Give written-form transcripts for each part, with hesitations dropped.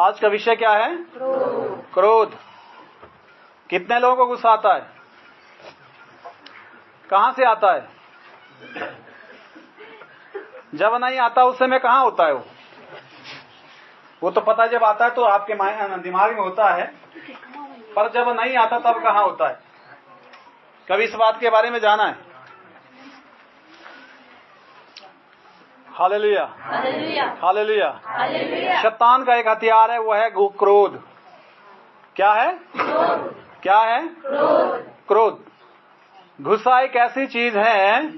आज का विषय क्या है? क्रोध। कितने लोगों को गुस्सा आता है? कहां से आता है? जब नहीं आता उस समय कहां होता है वो तो पता है, जब आता है तो आपके दिमाग में होता है, पर जब नहीं आता तब कहां होता है? कभी इस बात के बारे में जाना है? Hallelujah, hallelujah. शैतान का एक हथियार है, वो है क्रोध। क्या है? क्या है? क्रोध। गुस्सा एक ऐसी चीज है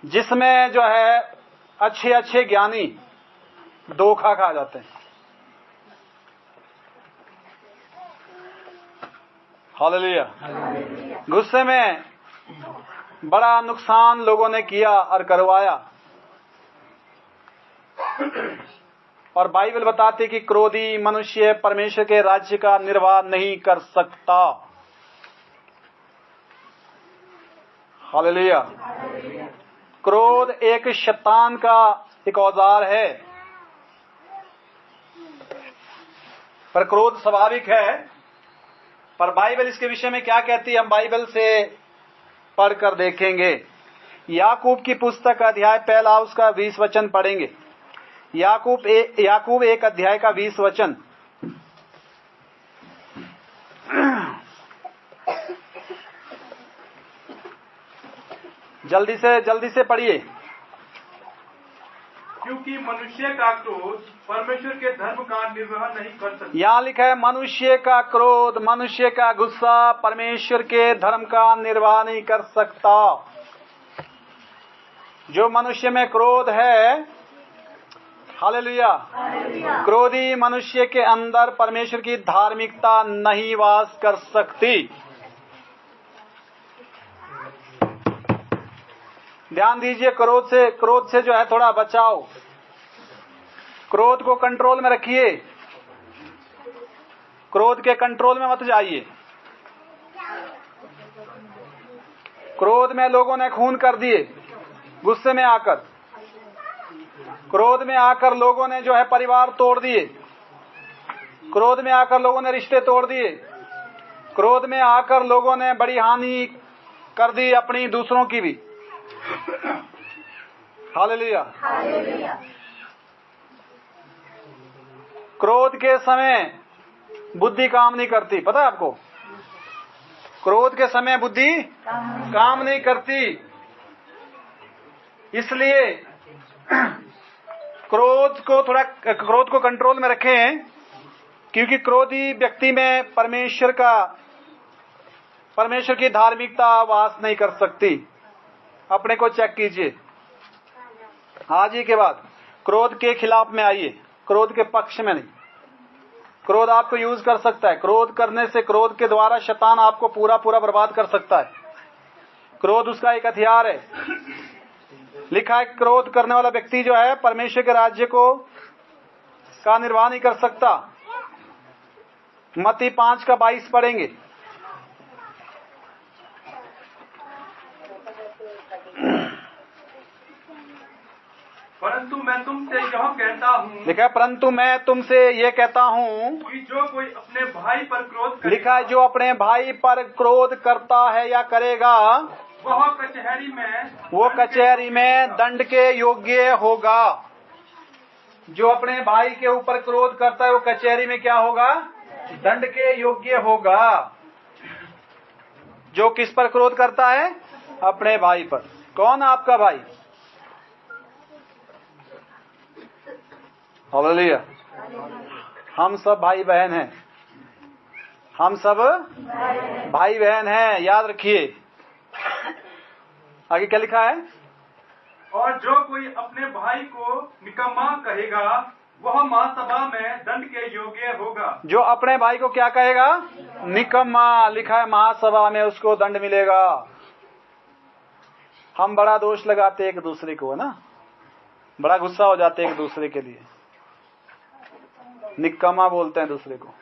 जिसमें जो है अच्छे अच्छे ज्ञानी धोखा खा जाते हैं। हालेलुया। गुस्से में बड़ा नुकसान लोगों ने किया और करवाया, और बाइबल बताती कि क्रोधी मनुष्य परमेश्वर के राज्य का निर्वाह नहीं कर सकता। हालेलुया। क्रोध एक शैतान का एक औजार है, पर क्रोध स्वाभाविक है। पर बाइबल इसके विषय में क्या कहती है, हम बाइबल से पढ़कर देखेंगे। याकूब की पुस्तक अध्याय 1 उसका 20 वचन पढ़ेंगे। याकूब 1 अध्याय का 20 वचन। जल्दी से पढ़िए। क्योंकि मनुष्य का क्रोध परमेश्वर के धर्म का निर्वाह नहीं कर सकता। यहाँ लिखा है मनुष्य का क्रोध, मनुष्य का गुस्सा परमेश्वर के धर्म का निर्वाह नहीं कर सकता। जो मनुष्य में क्रोध है, हालेलुया, क्रोधी मनुष्य के अंदर परमेश्वर की धार्मिकता नहीं वास कर सकती। ध्यान दीजिए, क्रोध से जो है थोड़ा बचाओ। क्रोध को कंट्रोल में रखिए, क्रोध के कंट्रोल में मत जाइए। क्रोध में लोगों ने खून कर दिए, गुस्से में आकर। क्रोध में आकर लोगों ने जो है परिवार तोड़ दिए, क्रोध में आकर लोगों ने रिश्ते तोड़ दिए, क्रोध में आकर लोगों ने बड़ी हानि कर दी अपनी, दूसरों की भी। हालेलुया। क्रोध के समय बुद्धि काम नहीं करती, पता है आपको? क्रोध के समय बुद्धि काम नहीं करती। इसलिए क्रोध को कंट्रोल में रखें, क्योंकि क्रोधी व्यक्ति में परमेश्वर की धार्मिकता वास नहीं कर सकती। अपने को चेक कीजिए आज ही के बाद। क्रोध के खिलाफ में आइए, क्रोध के पक्ष में नहीं। क्रोध आपको यूज कर सकता है। क्रोध करने से, क्रोध के द्वारा शैतान आपको पूरा बर्बाद कर सकता है। क्रोध उसका एक हथियार है। लिखा है क्रोध करने वाला व्यक्ति जो है परमेश्वर के राज्य का निर्वाह नहीं कर सकता। मत्ती 5 का 22 पढ़ेंगे। परंतु मैं तुमसे यह कहता हूँ, लिखा है परंतु मैं तुमसे ये कहता हूँ कि जो कोई अपने भाई पर क्रोध करेगा, लिखा है जो अपने भाई पर क्रोध करता है या करेगा, वह कचहरी में दंड के योग्य होगा। जो अपने भाई के ऊपर क्रोध करता है वो कचहरी में क्या होगा? दंड के योग्य होगा। जो किस पर क्रोध करता है? अपने भाई पर। कौन आपका भाई? हालेलुया। हम सब भाई बहन हैं, हम सब भाई बहन हैं, याद रखिए। आगे क्या लिखा है? और जो कोई अपने भाई को निकम्मा कहेगा, वह महासभा में दंड के योग्य होगा। जो अपने भाई को क्या कहेगा? निकम्मा। लिखा है महासभा में उसको दंड मिलेगा। हम बड़ा दोष लगाते एक दूसरे को, है ना, बड़ा गुस्सा हो जाते एक दूसरे के लिए, निकम्मा बोलते हैं दूसरे को।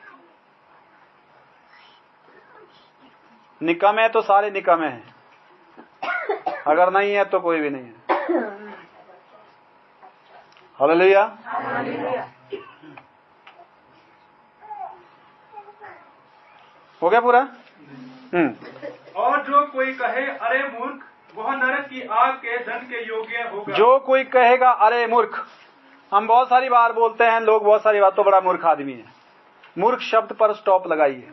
निकम्मे तो सारे निकम्मे हैं, अगर नहीं है तो कोई भी नहीं है। हालेलुया। हो गया पूरा? और जो कोई कहे अरे मूर्ख, वह नरक की आग के दंड के योग्य होगा। जो कोई कहेगा अरे मूर्ख, हम बहुत सारी बार बोलते हैं, लोग बहुत सारी बात, तो बड़ा मूर्ख आदमी है। मूर्ख शब्द पर स्टॉप लगाइए,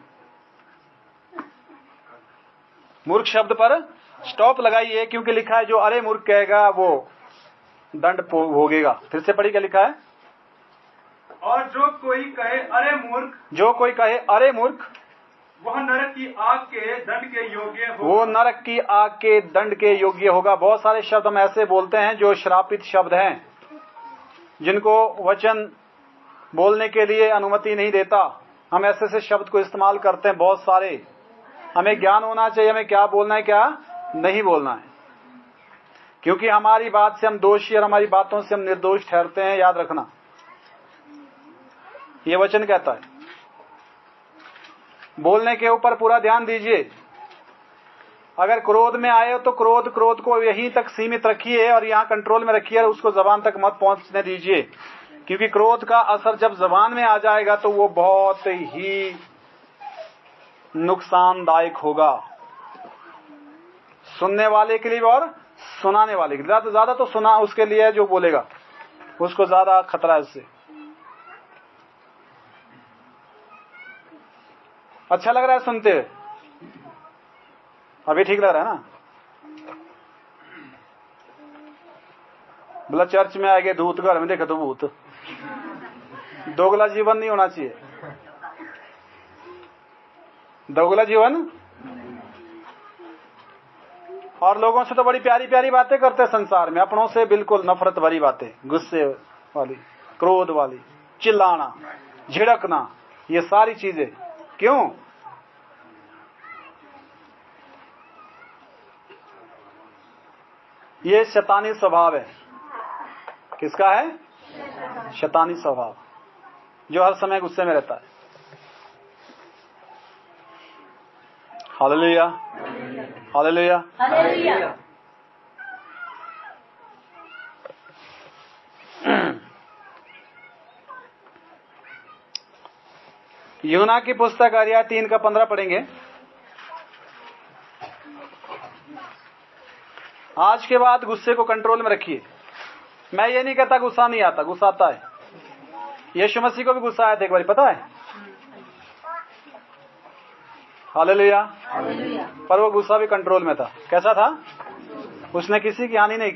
मूर्ख शब्द पर स्टॉप लगाइए, क्योंकि लिखा है जो अरे मूर्ख कहेगा वो दंड भोगेगा। फिर से पढ़ी, क्या लिखा है? और जो कोई कहे अरे मूर्ख, जो कोई कहे अरे मूर्ख, वह नरक की आग के दंड के योग्य होगा। वो नरक की आग के दंड के योग्य होगा। बहुत सारे शब्द हम ऐसे बोलते हैं जो श्रापित शब्द हैं, जिनको वचन बोलने के लिए अनुमति नहीं देता। हम ऐसे ऐसे शब्द को इस्तेमाल करते हैं बहुत सारे। हमें ज्ञान होना चाहिए, हमें क्या बोलना है, क्या नहीं बोलना है, क्योंकि हमारी बात से हम दोषी और हमारी बातों से हम निर्दोष ठहरते हैं। याद रखना, ये वचन कहता है। बोलने के ऊपर पूरा ध्यान दीजिए। अगर क्रोध में आए हो तो क्रोध को यहीं तक सीमित रखिए और यहाँ कंट्रोल में रखिए, और उसको जबान तक मत पहुंचने दीजिए, क्योंकि क्रोध का असर जब जबान में आ जाएगा तो वो बहुत ही नुकसानदायक होगा, सुनने वाले के लिए और सुनाने वाले के लिए। ज्यादा तो सुना उसके लिए जो बोलेगा, उसको ज्यादा खतरा है इससे। अच्छा लग रहा है सुनते हुए? अभी ठीक लग रहा है ना? बोला चर्च में आएंगे धूत, घर में देखा तो भूत। दोगला जीवन नहीं होना चाहिए, दोगला जीवन। और लोगों से तो बड़ी प्यारी प्यारी बातें करते हैं संसार में, अपनों से बिल्कुल नफरत भरी बातें, गुस्से वाली, क्रोध वाली, चिल्लाना, झिड़कना, ये सारी चीजें। क्यों? ये शैतानी स्वभाव है। किसका है? शैतानी स्वभाव, जो हर समय गुस्से में रहता है। Hallelujah, hallelujah, hallelujah. यूना की पुस्तक अध्याय 3 का 15 पढ़ेंगे। आज के बाद गुस्से को कंट्रोल में रखिए। मैं ये नहीं कहता गुस्सा नहीं आता, गुस्सा आता है। यीशु मसीह को भी गुस्सा आया था एक बार, पता है? हालेलुया। पर वो गुस्सा भी कंट्रोल में था। कैसा था? उसने किसी की हानि नहीं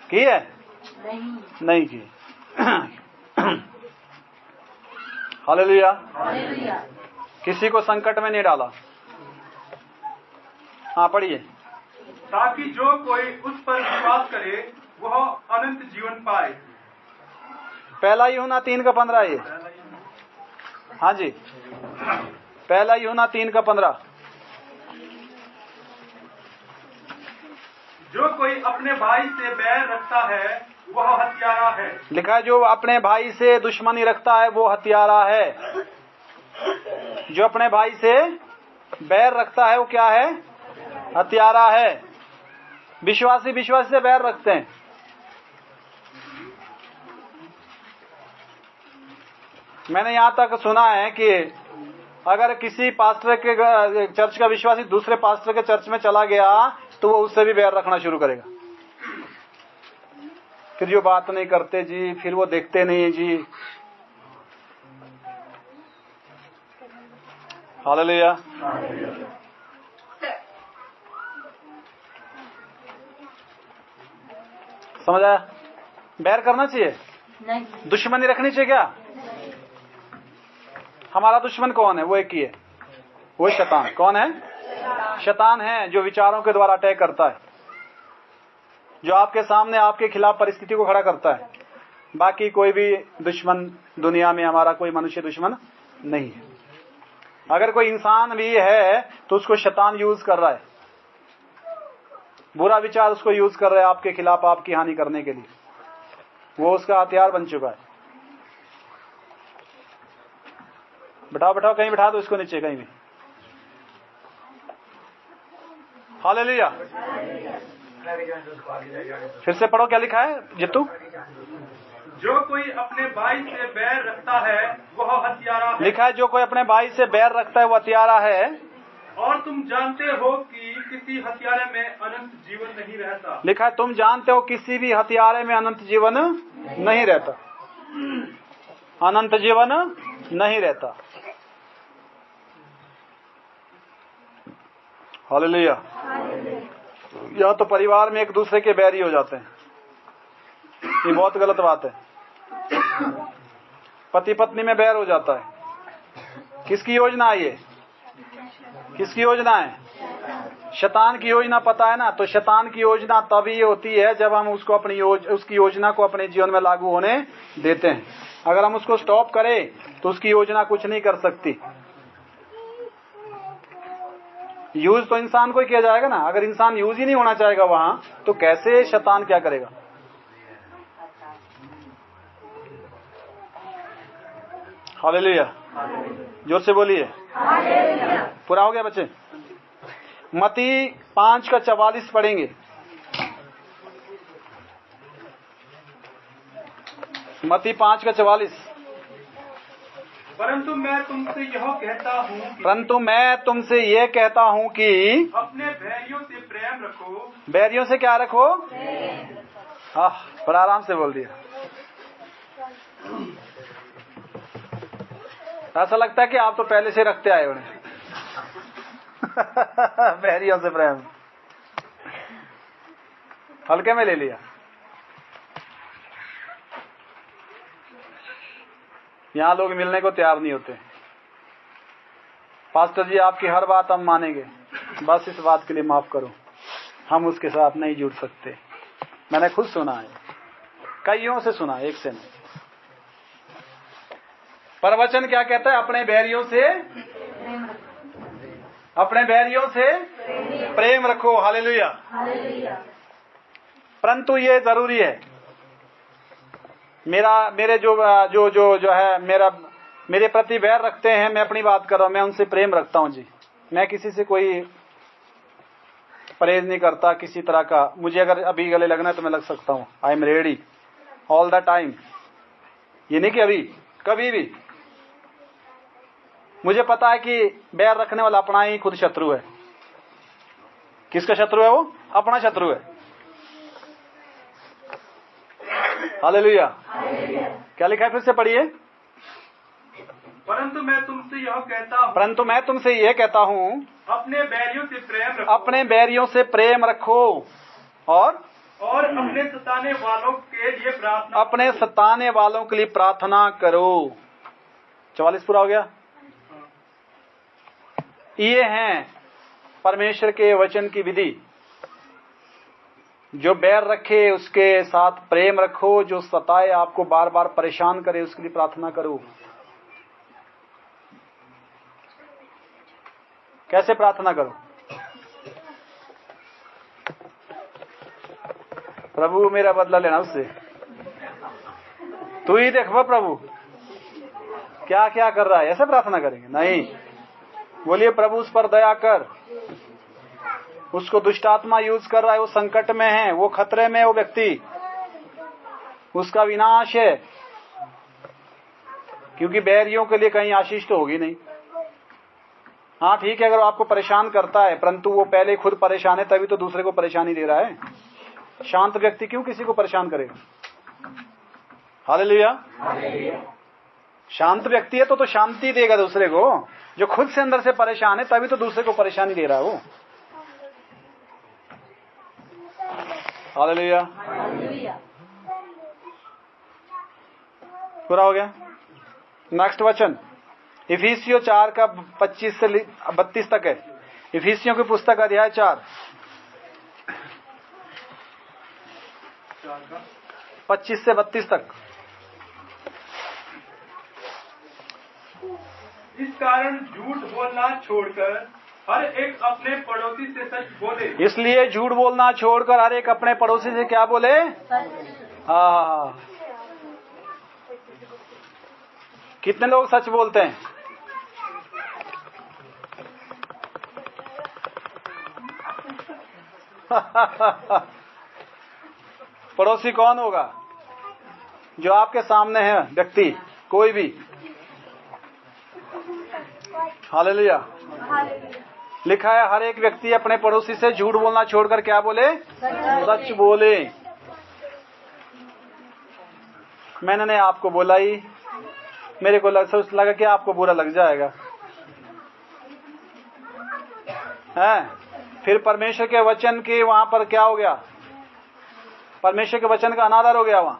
की है? नहीं की। हालेलुया। किसी को संकट में नहीं डाला। हाँ पढ़िए। ताकि जो कोई उस पर विश्वास करे वह अनंत जीवन पाए। पहला यूहन्ना 3 का 15 ये। हाँ जी, पहला यूहन्ना 3 का 15। जो कोई अपने भाई से बैर रखता है वह हत्यारा है। लिखा है जो अपने भाई से दुश्मनी रखता है वो हत्यारा है। जो अपने भाई से बैर रखता है वो क्या है? हत्यारा है। विश्वासी विश्वासी से बैर रखते हैं। मैंने यहां तक सुना है कि अगर किसी पास्टर के चर्च का विश्वासी दूसरे पास्टर के चर्च में चला गया तो वो उससे भी बैर रखना शुरू करेगा। फिर जो बात नहीं करते जी, फिर वो देखते नहीं जी। हालेलुया। समझ आया? बैर करना चाहिए नहीं, दुश्मनी रखनी चाहिए क्या? हमारा दुश्मन कौन है? वो एक ही है, वो शैतान। कौन है? शैतान है, जो विचारों के द्वारा अटैक करता है, जो आपके सामने आपके खिलाफ परिस्थिति को खड़ा करता है। बाकी कोई भी दुश्मन दुनिया में, हमारा कोई मनुष्य दुश्मन नहीं है। अगर कोई इंसान भी है तो उसको शैतान यूज कर रहा है, बुरा विचार उसको यूज कर रहा है आपके खिलाफ, आपकी हानि करने के लिए। वो उसका हथियार बन चुका है। बैठाओ बैठाओ, कहीं बैठा दो इसको नीचे कहीं भी। हालेलुया। फिर से पढ़ो, क्या लिखा है जित्तू? जो कोई अपने भाई से बैर रखता है वह हत्यारा है। लिखा है जो कोई अपने भाई से बैर रखता है वो हत्यारा है। और तुम जानते हो कि किसी हत्यारे में अनंत जीवन नहीं रहता। लिखा है तुम जानते हो किसी भी हत्यारे में अनंत जीवन नहीं रहता। अनंत जीवन नहीं रहता। हालेलुया। यह तो परिवार में एक दूसरे के बैरी हो जाते हैं, ये बहुत गलत बात है। पति पत्नी में बैर हो जाता है। किसकी योजना है ये? किसकी योजना है? शैतान की योजना, पता है ना। तो शैतान की योजना तभी होती है जब हम उसको अपनी उसकी योजना को अपने जीवन में लागू होने देते हैं। अगर हम उसको स्टॉप करें तो उसकी योजना कुछ नहीं कर सकती। यूज तो इंसान को ही किया जाएगा ना। अगर इंसान यूज ही नहीं होना चाहेगा वहां, तो कैसे शैतान क्या करेगा? हालेलुया। जोर से बोलिए। पूरा हो गया बच्चे? मत्ती 5:44 पढ़ेंगे। मत्ती 5:44। परंतु मैं तुमसे यह कहता हूँ कि परंतु मैं तुमसे ये कहता हूँ कि अपने बैरियों से प्रेम रखो। बैरियों से क्या रखो? हाँ, बड़ा आराम से बोल दिया। ऐसा लगता है कि आप तो पहले से रखते आए उन्हें। बैरियों से प्रेम हल्के में ले लिया। यहां लोग मिलने को तैयार नहीं होते। पास्टर जी आपकी हर बात हम मानेंगे, बस इस बात के लिए माफ करो, हम उसके साथ नहीं जुड़ सकते। मैंने खुद सुना है, कईयों से सुना, एक से नहीं। प्रवचन क्या कहता है? अपने बैरियों से प्रेम रखो। हालेलुया। परंतु ये जरूरी है, मेरे जो है मेरे प्रति बैर रखते हैं, मैं अपनी बात कर रहा हूं, मैं उनसे प्रेम रखता हूं जी। मैं किसी से कोई परहेज नहीं करता किसी तरह का। मुझे अगर अभी गले लगना है तो मैं लग सकता हूं। I am ready all the time. ये नहीं कि अभी, कभी भी। मुझे पता है कि बैर रखने वाला अपना ही खुद शत्रु है। किसका शत्रु है वो? अपना शत्रु है। हालेलुया। क्या लिखा है? फिर से पढ़िए। परंतु मैं तुमसे यह कहता हूँ, परंतु मैं तुमसे यह कहता हूँ, अपने बैरियों से प्रेम रखो। अपने बैरियों से प्रेम रखो और अपने सताने वालों के लिए प्रार्थना, अपने सताने वालों के लिए प्रार्थना करो। 44 पूरा हो गया। ये हैं परमेश्वर के वचन की विधि। जो बैर रखे उसके साथ प्रेम रखो, जो सताए आपको बार बार परेशान करे उसके लिए प्रार्थना करो। कैसे प्रार्थना करो? प्रभु मेरा बदला लेना उससे, तू ही देखो प्रभु क्या क्या कर रहा है। ऐसे प्रार्थना करेंगे? नहीं। बोलिए प्रभु उस पर दया कर, उसको दुष्ट आत्मा यूज कर रहा है, वो संकट में है, वो खतरे में है, वो व्यक्ति, उसका विनाश है। क्योंकि बैरियों के लिए कहीं आशीष तो होगी नहीं। हाँ ठीक है, अगर आपको परेशान करता है, परंतु वो पहले खुद परेशान है तभी तो दूसरे को परेशानी दे रहा है। शांत व्यक्ति क्यों किसी को परेशान करेगा? हालेलुया। शांत व्यक्ति है तो शांति देगा दूसरे को। जो खुद से अंदर से परेशान है तभी तो दूसरे को परेशानी दे रहा है वो। हालेलुया। पूरा हो गया। नेक्स्ट वचन इफिसियों 4 का 25 से 32 तक है। इफिसियों की पुस्तक अध्याय 4 25 से 32 तक। इस कारण झूठ बोलना छोड़कर हर एक अपने पड़ोसी से सच बोले। इसलिए झूठ बोलना छोड़कर हर एक अपने पड़ोसी से क्या बोले? हाँ। कितने लोग सच बोलते हैं? पड़ोसी कौन होगा? जो आपके सामने है व्यक्ति, कोई भी, हालेलुया, लिखा है हर एक व्यक्ति अपने पड़ोसी से झूठ बोलना छोड़कर क्या बोले? सच बोले। मैंने नहीं आपको बोला ही, मेरे को लगा कि आपको बुरा लग जाएगा, है? फिर परमेश्वर के वचन के वहां पर क्या हो गया? परमेश्वर के वचन का अनादर हो गया वहां।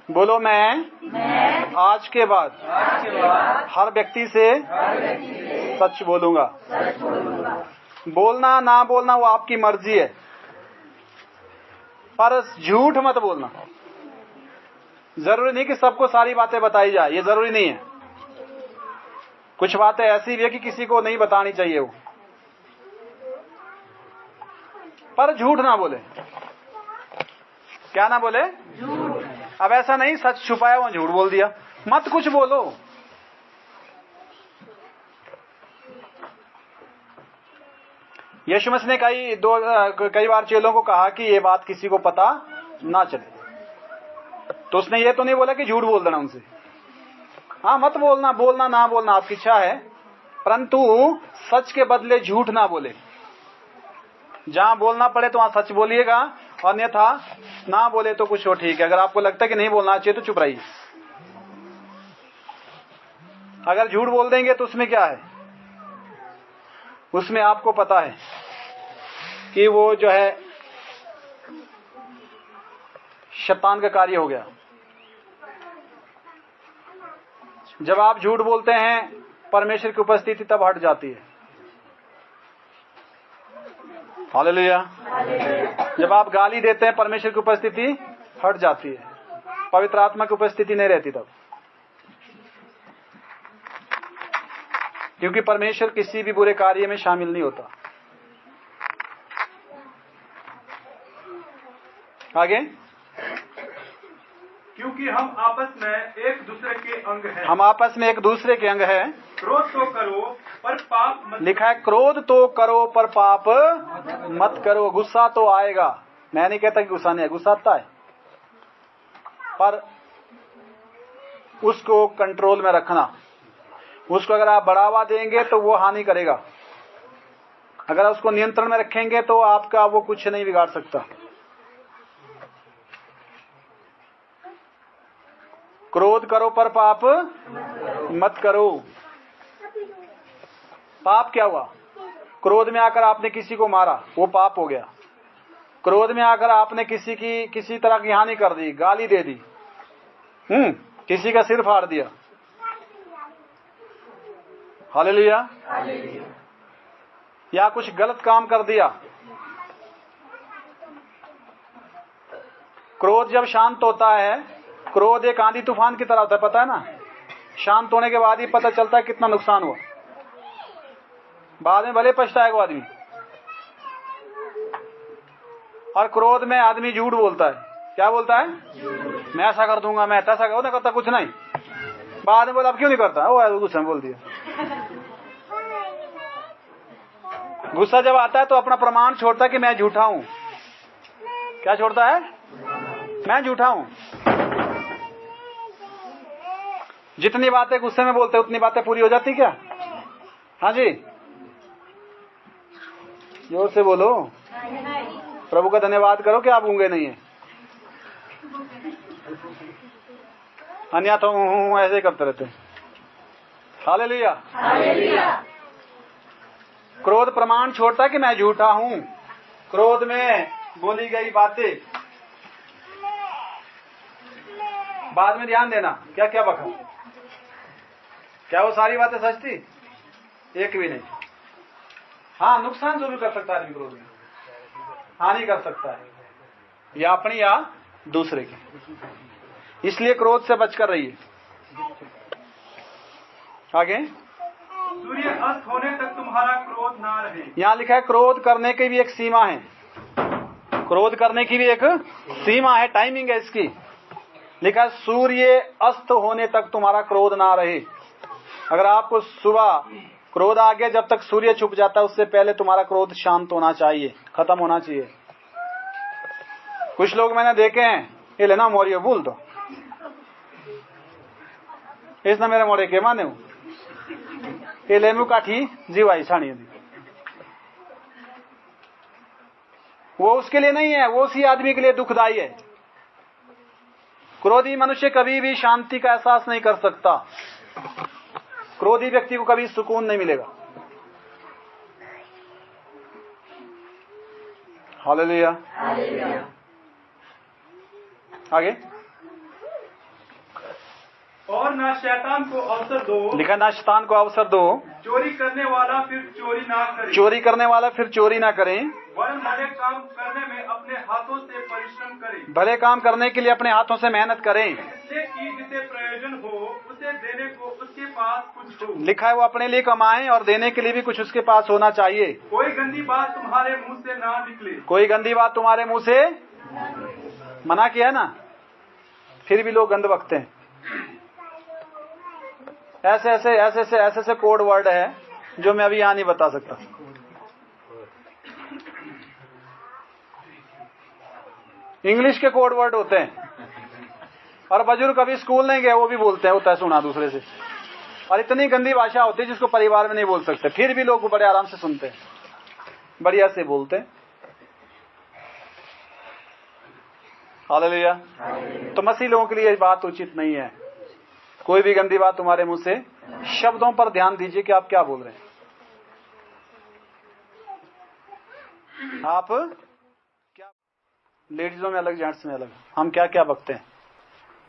बोलो मैं आज के बाद हर व्यक्ति से सच बोलूंगा। बोलना ना बोलना वो आपकी मर्जी है, पर झूठ मत बोलना। जरूरी नहीं कि सबको सारी बातें बताई जाए, ये जरूरी नहीं है। कुछ बातें ऐसी भी है कि किसी को नहीं बतानी चाहिए वो, पर झूठ ना बोले। क्या ना बोले? झूठ। अब ऐसा नहीं सच छुपाया हुआ झूठ बोल दिया, मत कुछ बोलो। यीशु मसीह ने कई बार चेलों को कहा कि ये बात किसी को पता ना चले, तो उसने ये तो नहीं बोला कि झूठ बोल देना उनसे। हाँ, मत बोलना, बोलना ना बोलना आपकी इच्छा है, परंतु सच के बदले झूठ ना बोले। जहां बोलना पड़े तो वहां सच बोलिएगा, अन्यथा ना बोले तो कुछ हो, ठीक है। अगर आपको लगता है कि नहीं बोलना चाहिए तो चुप रहिए। अगर झूठ बोल देंगे तो उसमें क्या है? उसमें आपको पता है कि वो जो है शैतान का कार्य हो गया। जब आप झूठ बोलते हैं परमेश्वर की उपस्थिति तब हट जाती है। हालेलुया। जब आप गाली देते हैं परमेश्वर की उपस्थिति हट जाती है, पवित्र आत्मा की उपस्थिति नहीं रहती तब, क्योंकि परमेश्वर किसी भी बुरे कार्य में शामिल नहीं होता। आगे, क्योंकि हम आपस में एक दूसरे के अंग हैं। हम आपस में एक दूसरे के अंग हैं। क्रोध तो करो पर पाप मत। लिखा है क्रोध तो करो पर पाप मत करो। गुस्सा तो आएगा, मैं नहीं कहता कि गुस्सा नहीं है, गुस्सा आता है, पर उसको कंट्रोल में रखना। उसको अगर आप बढ़ावा देंगे तो वो हानि करेगा, अगर उसको नियंत्रण में रखेंगे तो आपका वो कुछ नहीं बिगाड़ सकता। क्रोध करो पर पाप मत करो। पाप क्या हुआ? क्रोध में आकर आपने किसी को मारा, वो पाप हो गया। क्रोध में आकर आपने किसी तरह की हानि कर दी, गाली दे दी, किसी का सिर फाड़ दिया। हालेलुया। या कुछ गलत काम कर दिया। क्रोध जब शांत होता है, क्रोध एक आंधी तूफान की तरह होता है, पता है ना? शांत होने के बाद ही पता चलता है कितना नुकसान हुआ। बाद में भले पछताएगा वो आदमी। और क्रोध में आदमी झूठ बोलता है। क्या बोलता है? मैं ऐसा कर दूंगा, मैं ऐसा नहीं करता, कुछ नहीं। बाद में बोला अब क्यों नहीं करता, वो गुस्सा में बोल दिया। गुस्सा जब आता है तो अपना प्रमाण छोड़ता है कि मैं झूठा हूं। क्या छोड़ता है? मैं झूठा हूं। जितनी बातें गुस्से में बोलते उतनी बातें पूरी हो जाती क्या? हाँ जी, जोर से बोलो। प्रभु का धन्यवाद करो कि आप गूंगे नहीं है, अन्यथा तो ऐसे ही करते रहते। हालेलुया। क्रोध प्रमाण छोड़ता है कि मैं झूठा हूं। क्रोध में बोली गई बातें बाद में ध्यान देना, क्या क्या बका, क्या वो सारी बातें सच थी? एक भी नहीं। हाँ, नुकसान जरूर कर सकता है आदमी, क्रोध में हानि कर सकता है, या अपनी या दूसरे की। इसलिए क्रोध से बचकर रहिए। आगे, सूर्य अस्त होने तक तुम्हारा क्रोध ना रहे। यहाँ लिखा है क्रोध करने की भी एक सीमा है। क्रोध करने की भी एक सीमा है, टाइमिंग है इसकी। लिखा है सूर्य अस्त होने तक तुम्हारा क्रोध ना रहे। अगर आपको सुबह क्रोध आ गया, जब तक सूर्य छुप जाता है उससे पहले तुम्हारा क्रोध शांत होना चाहिए, खत्म होना चाहिए। कुछ लोग मैंने देखे हैं, ये लेना मोरियो बोल दो, इसने मेरे मोड़े के माने हूं, ये लेमू काठी जीवाई छाणी दी। वो उसके लिए नहीं है, वो उसी आदमी के लिए दुखदाई है। क्रोधी मनुष्य कभी भी शांति का एहसास नहीं कर सकता। क्रोधी व्यक्ति को कभी सुकून नहीं मिलेगा। हालेलुया। आगे और ना शैतान को अवसर दो, लिखा ना शैतान को अवसर दो, चोरी करने वाला फिर चोरी ना करे, चोरी करने वाला फिर चोरी ना करें, वरन भले काम करने में अपने हाथों से परिश्रम करे, भले काम करने के लिए अपने हाथों से मेहनत करें, इससे कि जिसे प्रयोजन हो उसे देने को उसके पास कुछ हो। लिखा है वो अपने लिए कमाएं और देने के लिए भी कुछ उसके पास होना चाहिए। कोई गंदी बात तुम्हारे मुंह से ना निकले, कोई गंदी बात तुम्हारे मुंह से, मना किया है ना, फिर भी लोग गंद बकते हैं। ऐसे कोड वर्ड है जो मैं अभी यहाँ नहीं बता सकता। इंग्लिश के कोड वर्ड होते हैं, और बुजुर्ग कभी स्कूल नहीं गए वो भी बोलते हैं, होता है सुना दूसरे से। और इतनी गंदी भाषा होती है जिसको परिवार में नहीं बोल सकते, फिर भी लोग बड़े आराम से सुनते हैं, बढ़िया से बोलते हैं। हालेलुया। तो मसीह लोगों के लिए ये बात उचित नहीं है। कोई भी गंदी बात तुम्हारे मुंह से, शब्दों पर ध्यान दीजिए कि आप क्या बोल रहे हैं। आप क्या, लेडीजों में अलग, जेंट्स में अलग, हम क्या क्या बकते हैं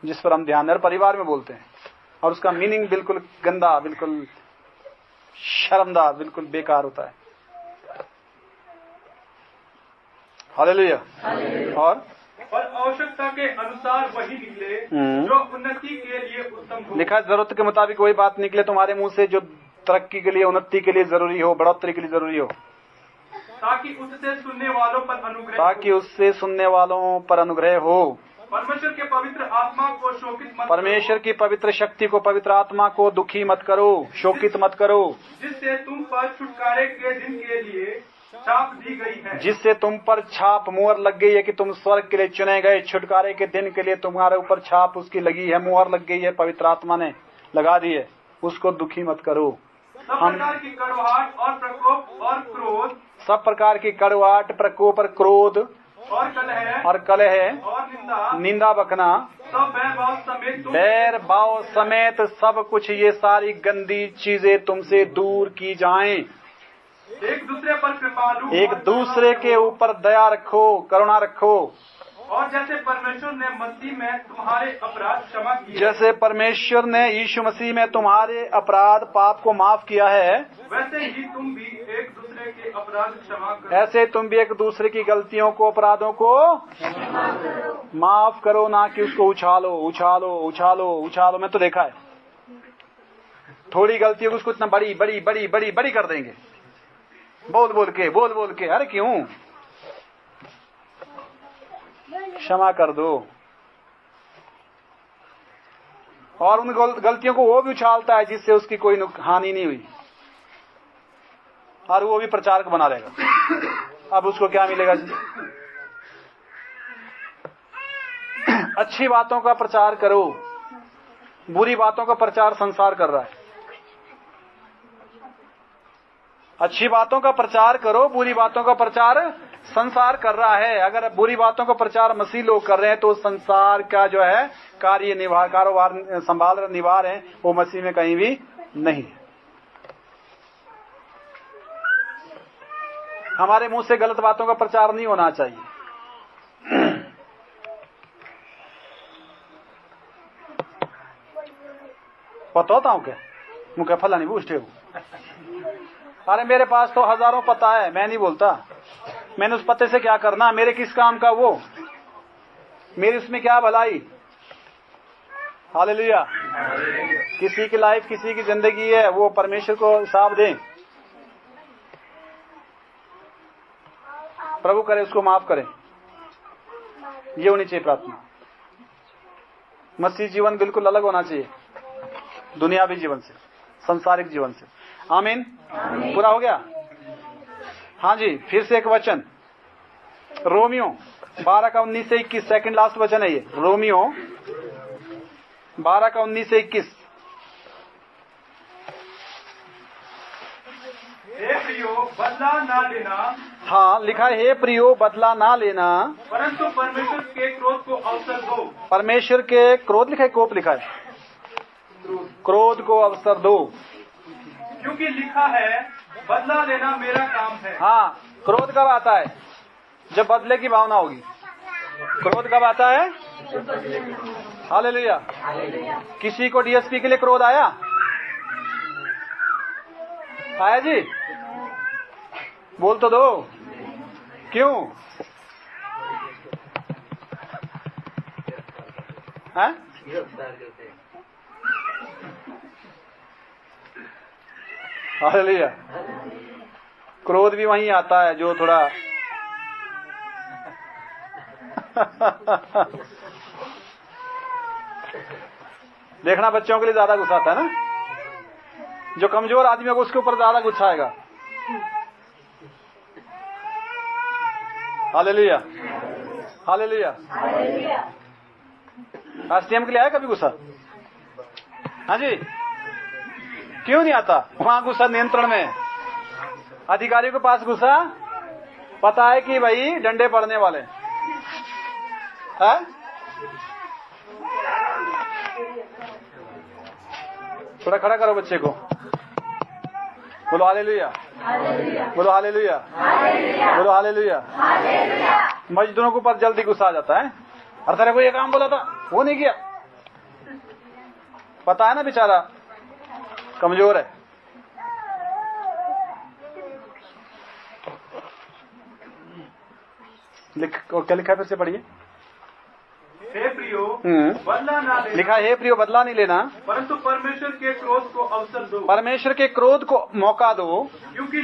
जिस पर हम ध्यान दें, परिवार में बोलते हैं और उसका मीनिंग बिल्कुल गंदा, बिल्कुल शर्मदार, बिल्कुल बेकार होता है। हालेलुया। और आवश्यकता के अनुसार वही निकले जो उन्नति के लिए उत्तम हो। लिखा है जरूरत के मुताबिक वही बात निकले तुम्हारे मुंह से जो तरक्की के लिए, उन्नति के लिए जरूरी हो, बढ़ोतरी के लिए जरूरी हो, ताकि उससे सुनने वालों पर अनुग्रह हो। परमेश्वर के पवित्र आत्मा को शोकित मत, परमेश्वर की पवित्र शक्ति को, पवित्र आत्मा को दुखी मत करो, शोकित मत करो, जिससे तुम पर छुटकारे के दिन के लिए छाप दी गई है, जिससे तुम पर छाप, मुहर लग गई है कि तुम स्वर्ग के लिए चुने गए। छुटकारे के दिन के लिए तुम्हारे ऊपर छाप उसकी लगी है, मुहर लग गई है, पवित्र आत्मा ने लगा दी है, उसको दुखी मत करो। सब प्रकार की कड़वाहट और प्रकोप और क्रोध, सब प्रकार की कड़वाहट, प्रकोप और क्रोध और कलह और निंदा बकना, सब बैर भाव समेत सब कुछ, ये सारी गंदी चीजें तुमसे दूर की जाएं। एक दूसरे पर कृपालु, एक दूसरे के ऊपर दया रखो, करुणा रखो। और जैसे परमेश्वर ने मसीह में तुम्हारे अपराध क्षमा किए, जैसे परमेश्वर ने यीशु मसीह में तुम्हारे अपराध पाप को माफ किया है, वैसे ही तुम भी एक दूसरे के अपराध क्षमा करो। ऐसे तुम भी एक दूसरे की गलतियों को, अपराधों को माफ करो, ना कि उसको उछालो उछालो उछालो उछालो। मैं तो देखा है थोड़ी गलतियों को उसको इतना बड़ी बड़ी बड़ी बड़ी बड़ी कर देंगे, बोल बोल के। अरे क्यों, क्षमा कर दो। और उन गलतियों को वो भी उछालता है जिससे उसकी कोई हानि नहीं हुई, और वो भी प्रचारक बना रहेगा। अब उसको क्या मिलेगा जी? अच्छी बातों का प्रचार करो, बुरी बातों का प्रचार संसार कर रहा है। अच्छी बातों का प्रचार करो, बुरी बातों का प्रचार संसार कर रहा है। अगर बुरी बातों का प्रचार मसीह लोग कर रहे हैं तो संसार का जो है कार्य कारोबार संभाल रहे, निभा रहे हैं, वो मसीह में कहीं भी नहीं है। हमारे मुंह से गलत बातों का प्रचार नहीं होना चाहिए। पता होता हूँ क्या मुझे फला नहीं पूछते हो। अरे मेरे पास तो हजारों पता है, मैं नहीं बोलता। मैंने उस पते से क्या करना, मेरे किस काम का वो, मेरी उसमें क्या भलाई। हालेलुया। किसी की लाइफ, किसी की जिंदगी है, वो परमेश्वर को हिसाब दें। प्रभु करे उसको माफ करें, ये होनी चाहिए प्रार्थना। मसीह जीवन बिल्कुल अलग होना चाहिए दुनियावी जीवन से, संसारिक जीवन से। आमीन। पूरा हो गया। हाँ जी, फिर से एक वचन, रोमियो 12 का 19 से 21 सेकंड लास्ट वचन है ये, रोमियो 12 का 19 से 21। हे प्रियो बदला ना लेना, हाँ लिखा है, हे प्रियो बदला ना लेना, परंतु परमेश्वर के क्रोध को अवसर दो। परमेश्वर के क्रोध लिखा है, कोप लिखा है, क्रोध को अवसर दो। क्योंकि लिखा है बदला लेना मेरा काम है। हाँ, क्रोध कब आता है? जब बदले की भावना होगी। क्रोध कब आता है? हालेलुया। किसी को डीएसपी के लिए क्रोध आया? आया जी? बोल तो दो, क्यों? हैं? हालेलुया। क्रोध भी वहीं आता है जो थोड़ा देखना, बच्चों के लिए ज्यादा गुस्सा आता है ना, जो कमजोर आदमी होगा उसके ऊपर ज्यादा गुस्सा आएगा। Hallelujah, hallelujah. एसटीएम के लिए आया कभी गुस्सा? हाँ जी, क्यों नहीं आता? वहां गुस्सा नियंत्रण में है। अधिकारियों के पास गुस्सा, पता है कि भाई डंडे पड़ने वाले हैं। थोड़ा खड़ा करो बच्चे को, बोलो हालेलुया, बोलो हालेलुया, बोलो हालेलुया। मजदूरों के ऊपर जल्दी गुस्सा आ जाता है। और तेरे को ये काम बोला था, वो नहीं किया। पता है ना बेचारा कमजोर है। क्या लिखा है, फिर से पढ़िए। हे प्रियो बदला ना लेना, लिखा है, हे प्रियो बदला नहीं लेना, परंतु परमेश्वर के क्रोध को अवसर दो। परमेश्वर के क्रोध को मौका दो, क्योंकि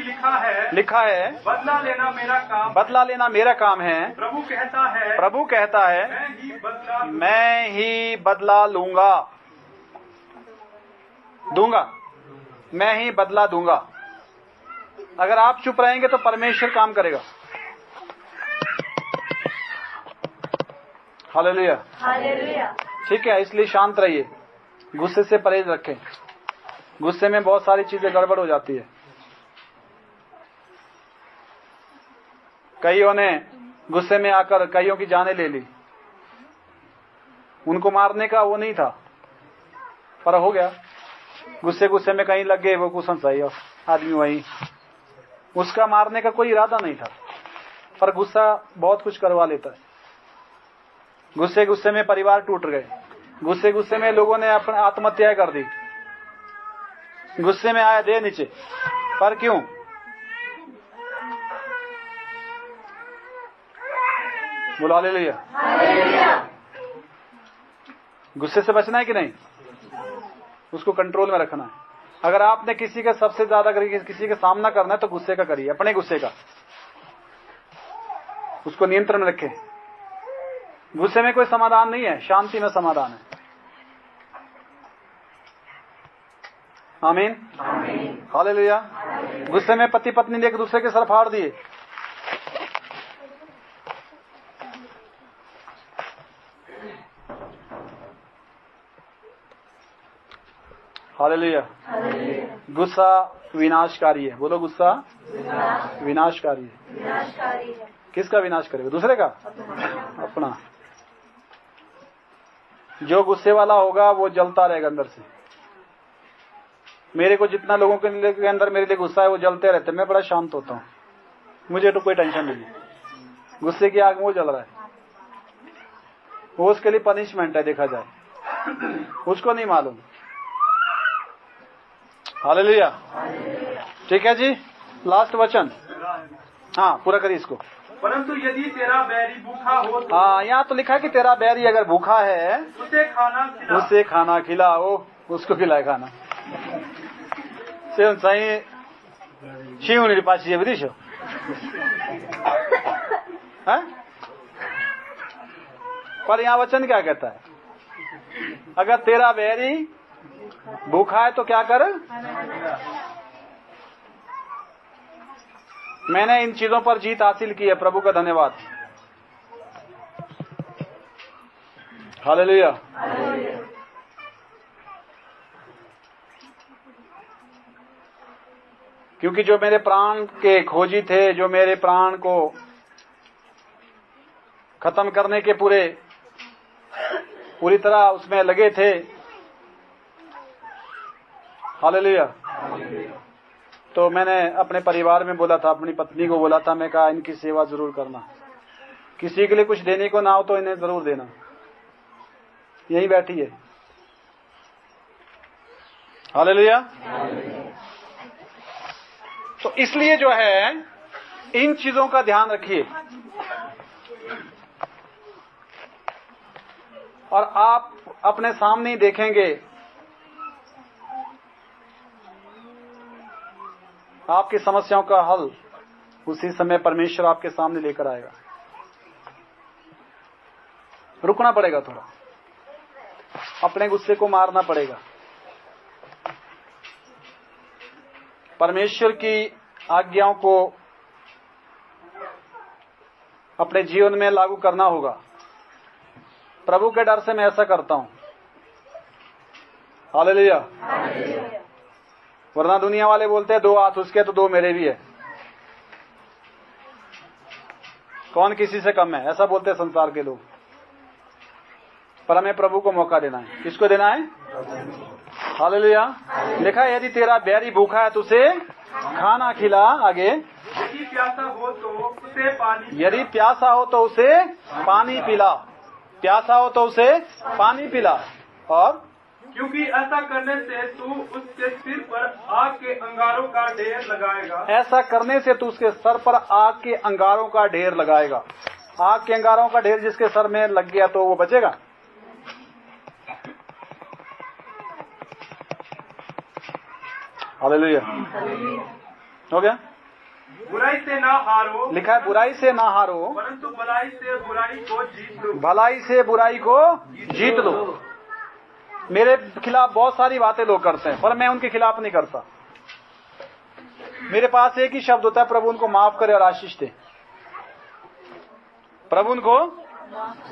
लिखा है बदला लेना मेरा काम, बदला लेना मेरा काम है। प्रभु कहता है, प्रभु कहता है, मैं ही बदला लूंगा, दूंगा, मैं ही बदला दूंगा। अगर आप चुप रहेंगे तो परमेश्वर काम करेगा। हालेलुया, ठीक है। इसलिए शांत रहिए, गुस्से से परहेज रखें। गुस्से में बहुत सारी चीजें गड़बड़ हो जाती है। कईयों ने गुस्से में आकर कईयों की जानें ले ली। उनको मारने का वो नहीं था, पर हो गया। गुस्से में कहीं लग गए, वो कुछ सही आदमी वही, उसका मारने का कोई इरादा नहीं था, पर गुस्सा बहुत कुछ करवा लेता है। गुस्से में परिवार टूट गए। गुस्से में लोगों ने अपने आत्महत्या कर दी। गुस्से में आया दे नीचे, पर क्यों? बोलो हालेलुया। गुस्से से बचना है कि नहीं? उसको कंट्रोल में रखना है। अगर आपने किसी का सबसे ज्यादा किसी का सामना करना है तो गुस्से का करिए, अपने गुस्से का। उसको नियंत्रण में रखें। गुस्से में कोई समाधान नहीं है, शांति में समाधान है। आमीन, हालेलुया। गुस्से में पति पत्नी ने एक दूसरे के सर फाड़ दिए। हालेलुया। गुस्सा विनाशकारी है। बोलो, गुस्सा विनाशकारी है। किसका विनाश करेगा? दूसरे का? अपना। जो गुस्से वाला होगा वो जलता रहेगा अंदर से। मेरे को जितना लोगों के अंदर मेरे लिए गुस्सा है वो जलते रहते, मैं बड़ा शांत होता हूँ, मुझे तो कोई टेंशन नहीं है। गुस्से की आग में वो जल रहा है, वो उसके लिए पनिशमेंट है, देखा जाए, उसको नहीं मालूम। हालेलुया, ठीक है जी। लास्ट वचन, हाँ पूरा करिए इसको। परंतु यदि तेरा बैरी भूखा हो तो, हाँ यहाँ तो लिखा है कि तेरा बैरी अगर भूखा है उसे खाना खिलाओ, उसको खिलाए खाना। सही शिवनी पाची है विदिशो है? पर यहाँ वचन क्या कहता है? अगर तेरा बैरी भूखा है तो क्या कर? मैंने इन चीजों पर जीत हासिल की है, प्रभु का धन्यवाद। हालेलुया। क्योंकि जो मेरे प्राण के खोजी थे, जो मेरे प्राण को खत्म करने के पूरी तरह उसमें लगे थे, हालेलुया, तो मैंने अपने परिवार में बोला था, अपनी पत्नी को बोला था, मैं कहा इनकी सेवा जरूर करना, किसी के लिए कुछ देने को ना हो तो इन्हें जरूर देना। यही बैठी है, हालेलुया। तो इसलिए जो है इन चीजों का ध्यान रखिए, और आप अपने सामने ही देखेंगे, आपकी समस्याओं का हल उसी समय परमेश्वर आपके सामने लेकर आएगा। रुकना पड़ेगा, थोड़ा अपने गुस्से को मारना पड़ेगा, परमेश्वर की आज्ञाओं को अपने जीवन में लागू करना होगा। प्रभु के डर से मैं ऐसा करता हूं, हालेलुया। वरना दुनिया वाले बोलते हैं 2 हाथ उसके तो 2 मेरे भी है, कौन किसी से कम है, ऐसा बोलते हैं संसार के लोग। पर हमें प्रभु को मौका देना है। किसको देना है? हालेलुया। लिखा है यदि तेरा बैरी भूखा है तो उसे खाना खिला। आगे, यदि प्यासा हो तो उसे पानी, यदि प्यासा हो तो उसे पानी पिला, प्यासा हो तो उसे पानी पिला। और क्योंकि ऐसा करने से तू उसके सिर पर आग के अंगारों का ढेर लगाएगा। ऐसा करने से तू उसके सर पर आग के अंगारों का ढेर लगाएगा। आग के अंगारों का ढेर जिसके सर में लग गया तो वो बचेगा? हालेलुया। हो गया? बुराई से ना हारो, लिखा है बुराई से ना हारो, परंतु भलाई से बुराई को जीत लो। भलाई से बुराई को जीत लो। मेरे खिलाफ बहुत सारी बातें लोग करते हैं, पर मैं उनके खिलाफ नहीं करता। मेरे पास एक ही शब्द होता है, प्रभु उनको माफ करे और आशीष दे। प्रभु उनको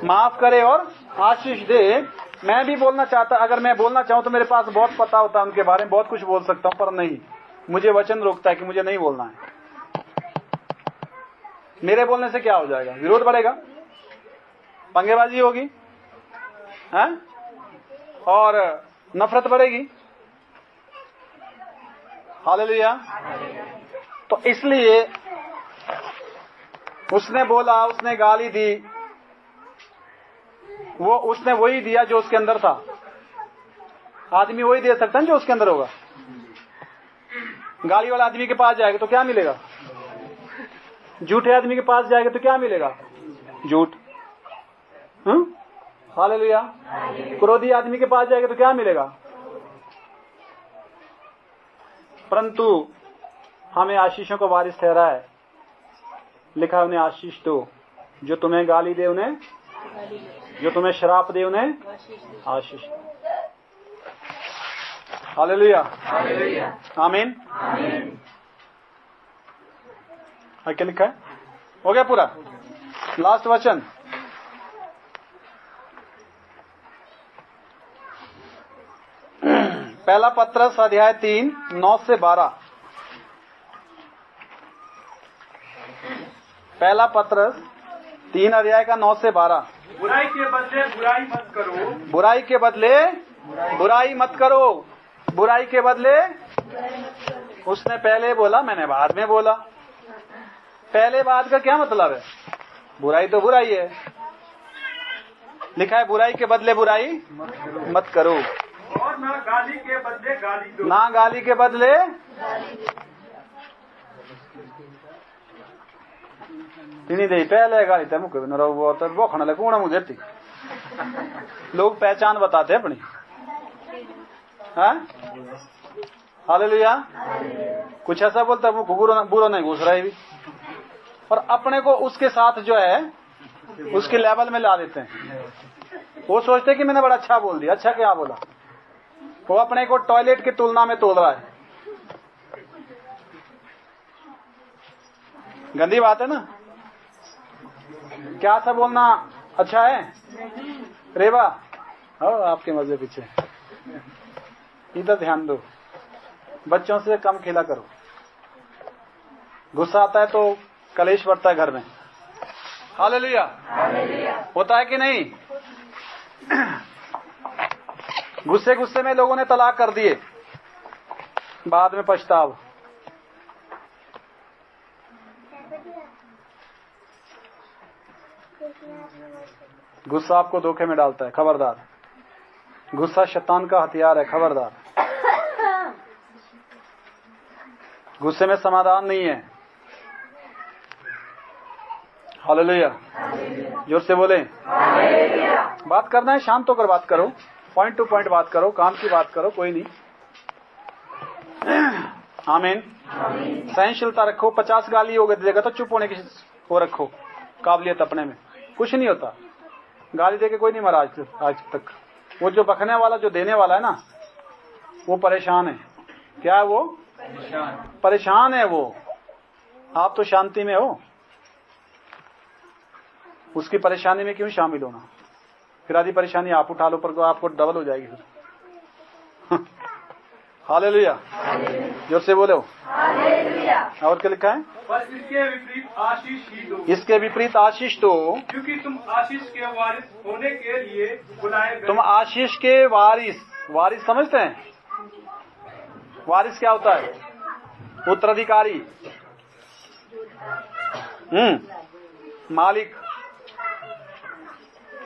माफ करे और आशीष दे। मैं भी बोलना चाहता, अगर मैं बोलना चाहूं तो मेरे पास बहुत पता होता है उनके बारे में, बहुत कुछ बोल सकता हूं, पर नहीं, मुझे वचन रोकता है कि मुझे नहीं बोलना है। मेरे बोलने से क्या हो जाएगा? विरोध बढ़ेगा, पंगेबाजी होगी, हैं? और नफरत बढ़ेगी। हालेलुया। तो इसलिए उसने बोला, उसने गाली दी, वो उसने वही दिया जो उसके अंदर था। आदमी वही दे सकता है जो उसके अंदर होगा। गाली वाला आदमी के पास जाएगा तो क्या मिलेगा? झूठे आदमी के पास जाएगा तो क्या मिलेगा? झूठ। हालेलुया। क्रोधी आदमी के पास जाएगा तो क्या मिलेगा? परंतु हमें आशीषों का वारिस ठहरा है। लिखा है उन्हें आशीष दो, जो तुम्हें गाली दे उन्हें, जो तुम्हें श्राप दे उन्हें आशीष दो। हालेलुया। आमीन। क्या लिखा है? हो गया पूरा? लास्ट वचन, पहला पत्रस अध्याय 3 9 से 12। पहला पत्रस 3 अध्याय का 9 से 12। बुराई के बदले बुराई मत करो, बुराई के बदले बुराई मत करो, बुराई के बदले। उसने पहले बोला, मैंने बाद में बोला। पहले बात का क्या मतलब है? बुराई तो बुराई है। लिखा है बुराई के बदले बुराई मत करो, और ना गाली के बदले गाली दो, ना गाली के बदले। तिनी दे पहले गाली तय मुख वो खाने लगे कूड़ा मुझे देती। लोग पहचान बताते अपनी। हालेलुया। कुछ ऐसा बोलता है वो बुरा नहीं घुस रहा है भी, और अपने को उसके साथ जो है उसके लेवल में ला देते हैं। वो सोचते कि मैंने बड़ा अच्छा बोल दिया। अच्छा क्या बोला? वो अपने को टॉयलेट की तुलना में तोल रहा है। गंदी बात है ना? क्या ऐसा बोलना अच्छा है? रेवा हो आपके मजे पीछे, इधर ध्यान दो, बच्चों से कम खेला करो। गुस्सा आता है तो कलेश बढ़ता है घर में। हालेलुया, होता है कि नहीं? गुस्से गुस्से में लोगों ने तलाक कर दिए, बाद में पछताव। गुस्सा आपको धोखे में डालता है, खबरदार। गुस्सा शैतान का हथियार है, खबरदार। गुस्से में समाधान नहीं है। हालेलुया, जोर से बोले। बात करना है, शांत होकर बात करो, पॉइंट टू पॉइंट बात करो, काम की बात करो, कोई नहीं। आमीन। सहनशीलता रखो। 50 गाली हो गई देगा तो चुप होने की वो रखो, काबिलियत अपने में। कुछ नहीं होता, गाली देके कोई नहीं मरा आज तक। वो जो बकने वाला, जो देने वाला है ना, वो परेशान है। क्या है वो? परेशान है वो। आप तो शांति में हो, उसकी परेशानी में क्यों शामिल होना? फिर आधी परेशानी आप उठा लो, पर आपको डबल हो जाएगी फिर। हालेलुया, जोर से बोलो। और क्या लिखा है? पर इसके विपरीत आशीष ही दो। इसके विपरीत आशीष दो, क्योंकि तुम आशीष के वारिस होने के लिए बुलाए गए। तुम आशीष के वारिस। वारिस समझते हैं? वारिस क्या होता है? उत्तराधिकारी, मालिक।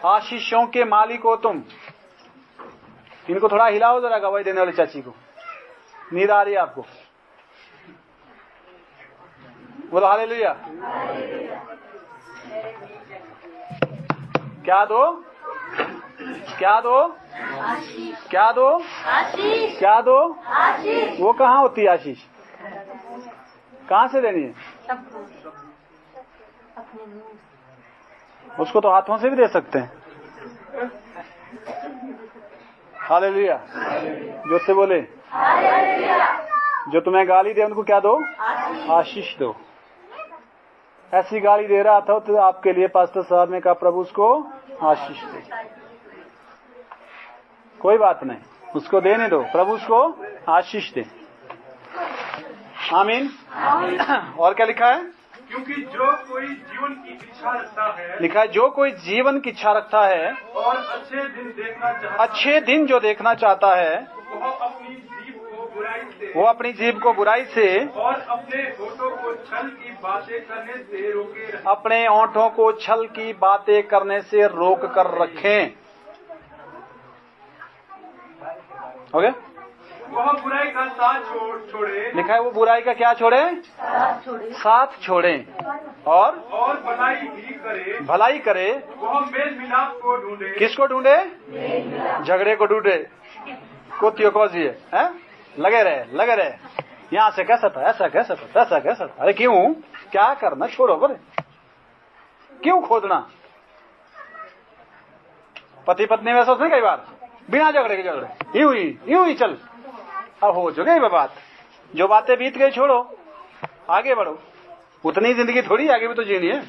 आशीषों के मालिक हो तुम। इनको थोड़ा हिलाओ जरा, गवाही देने वाली चाची को। नींद आ रही है आपको? बोलो हालेलुया। क्या दो? क्या दो? क्या दो? क्या दो? वो कहाँ होती है आशीष? कहाँ से देनी है? उसको तो हाथों से भी दे सकते हैं। हालेलुया, जोर से बोले। जो तुम्हें गाली दे उनको क्या दो? आशीष दो। ऐसी गाली दे रहा था तो आपके लिए पास्टर साहब ने कहा प्रभु उसको आशीष दे। कोई बात नहीं, उसको देने दो, प्रभु उसको आशीष दे। आमीन। और क्या लिखा है? क्योंकि जो कोई जीवन की इच्छा रखता है, लिखा है जो कोई जीवन की इच्छा रखता है और अच्छे दिन देखना चाहता, अच्छे दिन जो देखना चाहता है, वो अपनी जीभ को बुराई से, वो अपनी जीभ को बुराई से और अपने होठों को छल की बातें करने से रोके रहे। अपने होठों को छल की बातें करने से रोक कर रखें। हो गया? वह बुराई का साथ छोड़े। लिखा है वो बुराई का क्या छोड़े? साथ छोड़े। और भलाई ही करे। भलाई करे। वह मेल मिलाप को ढूंढे। किसको ढूंढे? झगड़े को ढूंढे। कोतियों को जी है, लगे रहे। यहाँ से कैसा था, ऐसा कैसा था, वैसा कैसा था। अरे क्यों? क्या करना? छोड़ो बरे, क्यों खोदना? पति पत्नी वैसा होता है कई बार, बिना झगड़े के झगड़े, यूं ही चल। अब हो जो गई बात, जो बातें बीत गई छोड़ो, आगे बढ़ो। उतनी जिंदगी थोड़ी, आगे भी तो जीनी है।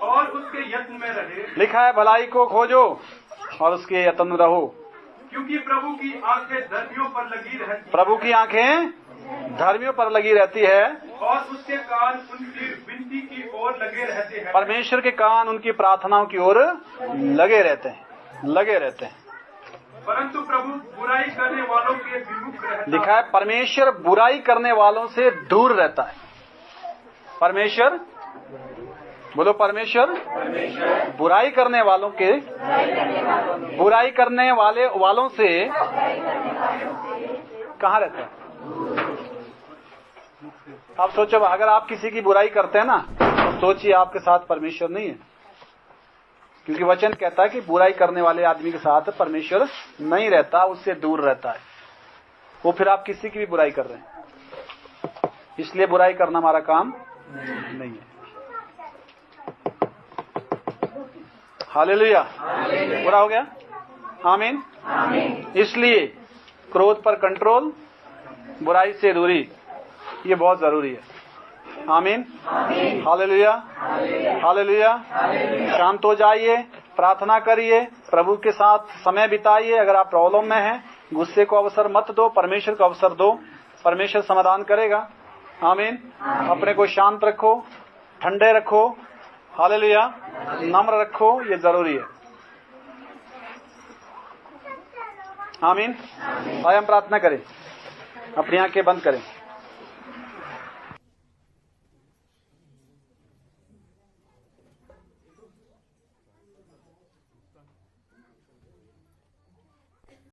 और उसके यत्न में रहे। लिखा है भलाई को खोजो और उसके यत्न में रहो, क्योंकि प्रभु की आंखें धर्मियों पर लगी रहती। प्रभु की आंखें धर्मियों पर लगी रहती है, और उसके कान उनकी विनती की ओर लगे रहते हैं। परमेश्वर के कान उनकी प्रार्थनाओं की ओर लगे रहते हैं। परंतु प्रभु बुराई करने वालों के विमुख रहता है। लिखा है परमेश्वर बुराई करने वालों से दूर रहता है। परमेश्वर, बोलो परमेश्वर बुराई करने वालों के, बुराई करने वालों से कहाँ रहता है? आप सोचो, अगर आप किसी की बुराई करते हैं ना, तो सोचिए आपके साथ परमेश्वर नहीं है। क्योंकि वचन कहता है कि बुराई करने वाले आदमी के साथ परमेश्वर नहीं रहता, उससे दूर रहता है। वो फिर आप किसी की भी बुराई कर रहे हैं, इसलिए बुराई करना हमारा काम नहीं है। हालेलुया, पूरा हो गया? आमीन। इसलिए क्रोध पर कंट्रोल, बुराई से दूरी, ये बहुत जरूरी है। आमीन। Hallelujah, hallelujah. शांत हो जाइए, प्रार्थना करिए, प्रभु के साथ समय बिताइए। अगर आप प्रॉब्लम में हैं, गुस्से को अवसर मत दो, परमेश्वर को अवसर दो, परमेश्वर समाधान करेगा। आमीन। अपने को शांत रखो, ठंडे रखो, हालेलुया, नम्र रखो, ये जरूरी है। आमीन। आइए हम प्रार्थना करें, अपनी आंखें बंद करें।